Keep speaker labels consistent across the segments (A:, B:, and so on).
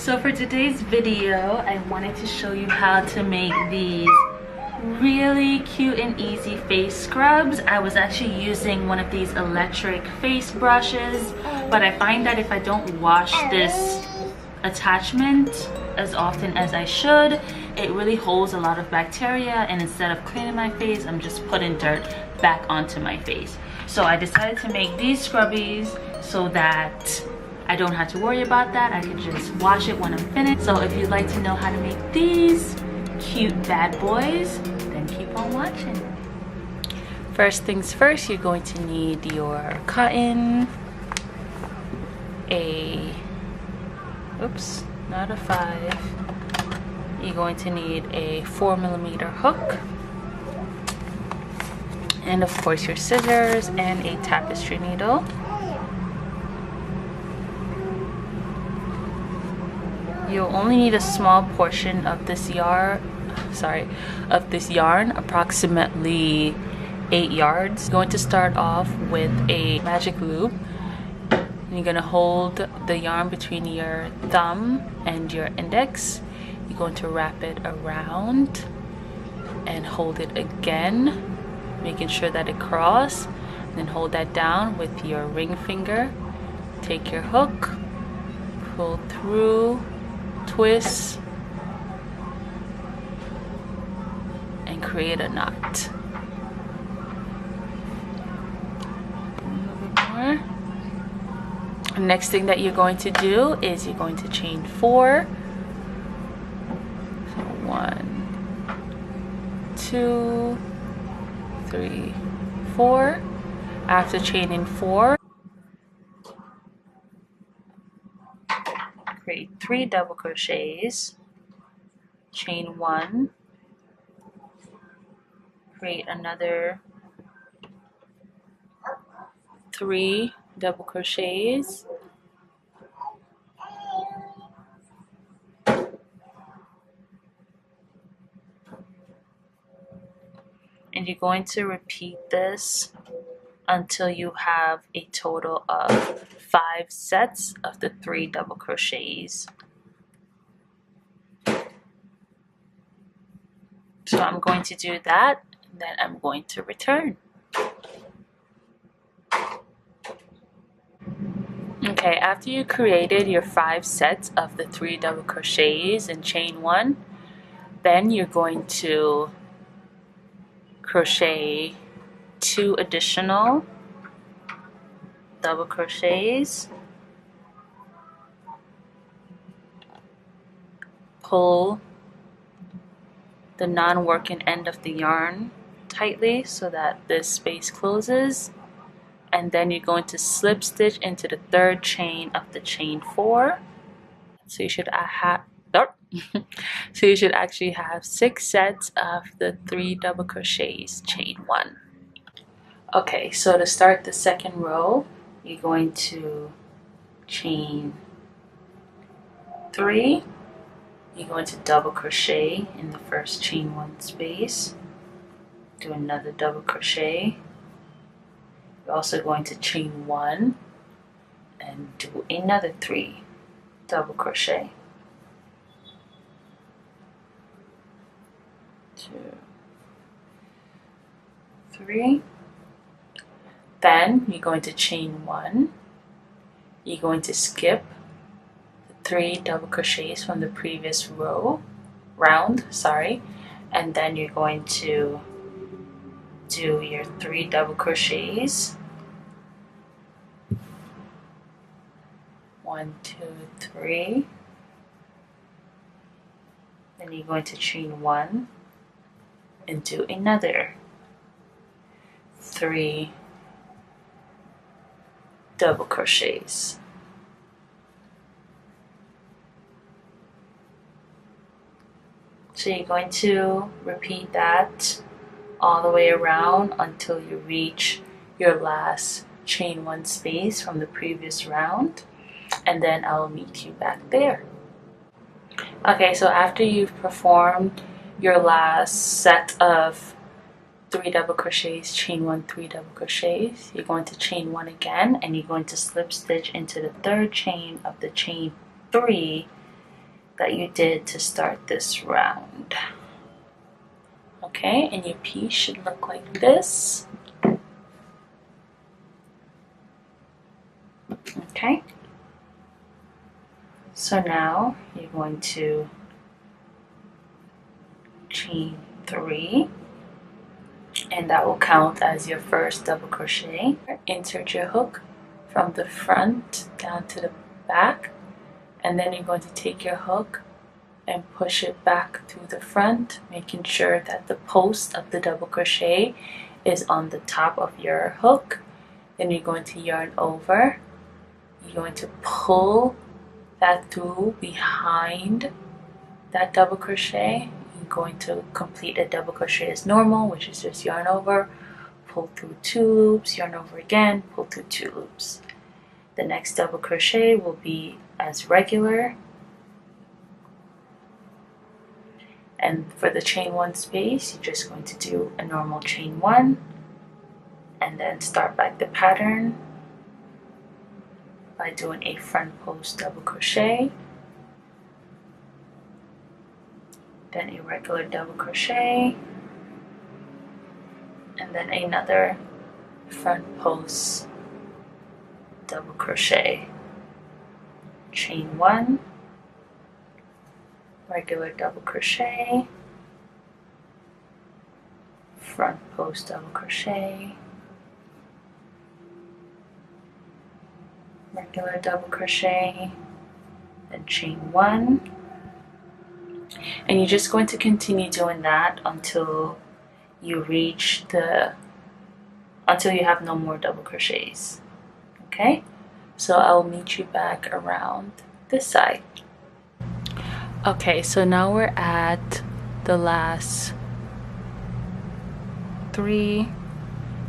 A: So for today's video, I wanted to show you how to make these really cute and easy face scrubs. I was actually using one of these electric face brushes, but I find that if I don't wash this attachment as often as I should, it really holds a lot of bacteria, and instead of cleaning my face, I'm just putting dirt back onto my face. So I decided to make these scrubbies so that I don't have to worry about that. I can just wash it when I'm finished. So if you'd like to know how to make these cute bad boys, then keep on watching. First things first, you're going to need your cotton, not a 5. You're going to need a 4mm hook, and of course your scissors and a tapestry needle. You'll only need a small portion of this yarn, approximately 8 yards. You're going to start off with a magic loop. You're going to hold the yarn between your thumb and your index. You're going to wrap it around and hold it again, making sure that it crosses. Then hold that down with your ring finger. Take your hook, pull through, twist, and create a knot. A little bit more. The next thing that you're going to do is you're going to chain 4. So 1, 2, 3, 4. After chaining 4, create 3 double crochets, chain 1, create another 3 double crochets, and you're going to repeat this until you have a total of 5 sets of the 3 double crochets. So I'm going to do that, and then I'm going to return. Okay, after you created your 5 sets of the 3 double crochets and chain 1, then you're going to crochet 2 additional double crochets, pull the non-working end of the yarn tightly so that this space closes, and then you're going to slip stitch into the 3rd chain of the chain 4. So you should actually have 6 sets of the 3 double crochets, chain 1. Okay, so to start the 2nd row, you're going to chain 3. You're going to double crochet in the first chain 1 space, do another double crochet. You're also going to chain 1 and do another 3 double crochet. 2, 3. Then you're going to chain 1. You're going to skip the 3 double crochets from the previous round, and then you're going to do your 3 double crochets. 1, 2, 3. Then you're going to chain 1 and do another 3 double crochets. So you're going to repeat that all the way around until you reach your last chain 1 space from the previous round, and then I'll meet you back there. Okay, so after you've performed your last set of 3 double crochets, chain 1, 3 double crochets, you're going to chain 1 again, and you're going to slip stitch into the 3rd chain of the chain 3 that you did to start this round. Okay, and your piece should look like this. Okay, so now you're going to chain 3, and that will count as your first double crochet. Insert your hook from the front down to the back, and then you're going to take your hook and push it back through the front, making sure that the post of the double crochet is on the top of your hook. Then you're going to yarn over. You're going to pull that through behind that double crochet. You're going to complete a double crochet as normal, which is just yarn over, pull through 2 loops, yarn over again, pull through 2 loops. The next double crochet will be as regular. And for the chain 1 space, you're just going to do a normal chain 1 and then start back the pattern by doing a front post double crochet, then a regular double crochet, and then another front post double crochet, chain 1, regular double crochet, front post double crochet, regular double crochet, then chain 1, and you're just going to continue doing that until you reach until you have no more double crochets. Okay, so I'll meet you back around this side. Okay, so now we're at the last 3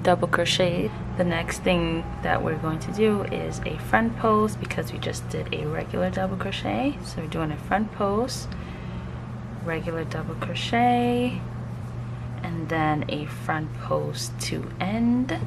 A: double crochet. The next thing that we're going to do is a front post, because we just did a regular double crochet. So we're doing a front post, regular double crochet, and then a front post to end.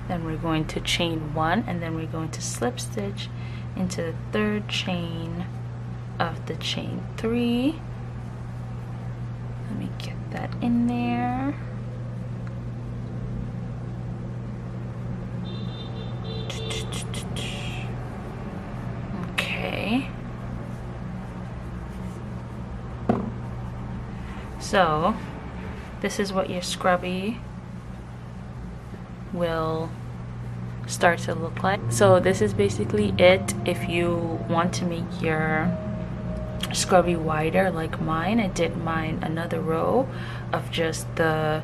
A: Then we're going to chain 1, and then we're going to slip stitch into the 3rd chain of the chain 3. Let me get that in there. Okay, so this is what your scrubby will start to look like. So this is basically it. If you want to make your scrubby wider like mine, I did mine another row of just the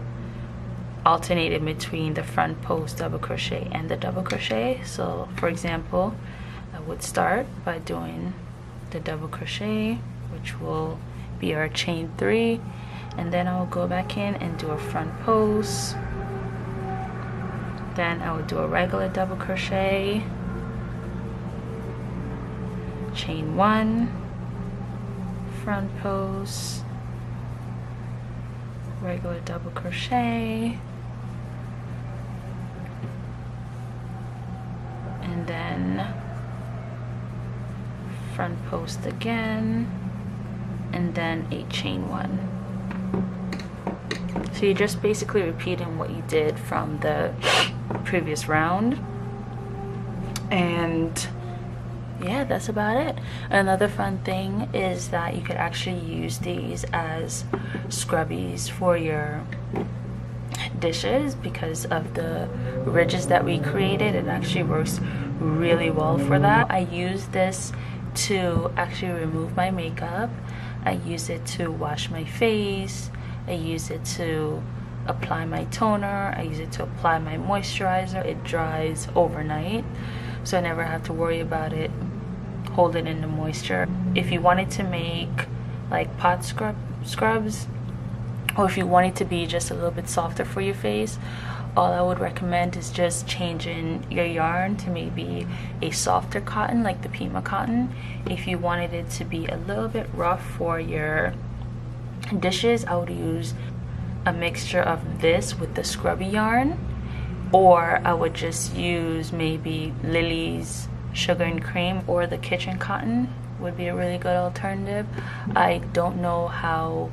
A: alternated between the front post double crochet and the double crochet. So for example, I would start by doing the double crochet, which will be our chain 3, and then I will go back in and do a front post. Then I would do a regular double crochet, chain 1, front post, regular double crochet, and then front post again, and then a chain 1. So you're just basically repeating what you did from the previous round, and yeah, that's about it. Another fun thing is that you could actually use these as scrubbies for your dishes. Because of the ridges that we created, it actually works really well for that. I use this to actually remove my makeup. I use it to wash my face. I use it to apply my toner. I use it to apply my moisturizer. It dries overnight, so I never have to worry about it holding in the moisture. If you wanted to make like pot scrubs, or if you want it to be just a little bit softer for your face, all I would recommend is just changing your yarn to maybe a softer cotton like the Pima cotton. If you wanted it to be a little bit rough for your dishes, I would use a mixture of this with the scrubby yarn, or I would just use maybe Lily's sugar and cream or the kitchen cotton would be a really good alternative. I don't know how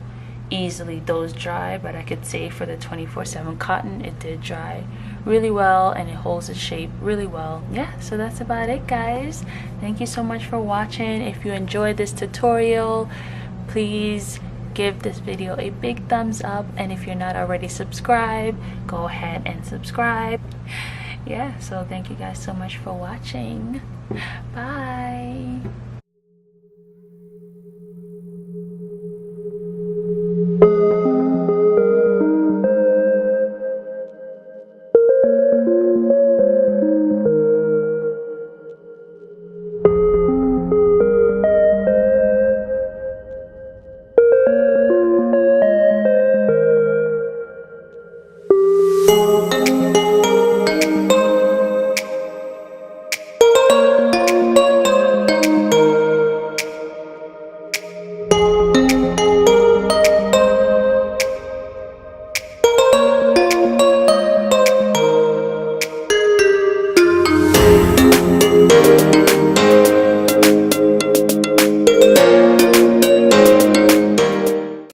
A: easily those dry, but I could say for the 24/7 cotton it did dry really well and it holds its shape really well. Yeah, so that's about it, guys. Thank you so much for watching. If you enjoyed this tutorial, please give this video a big thumbs up, and if you're not already subscribed, go ahead and subscribe. Yeah, so thank you guys so much for watching. Bye.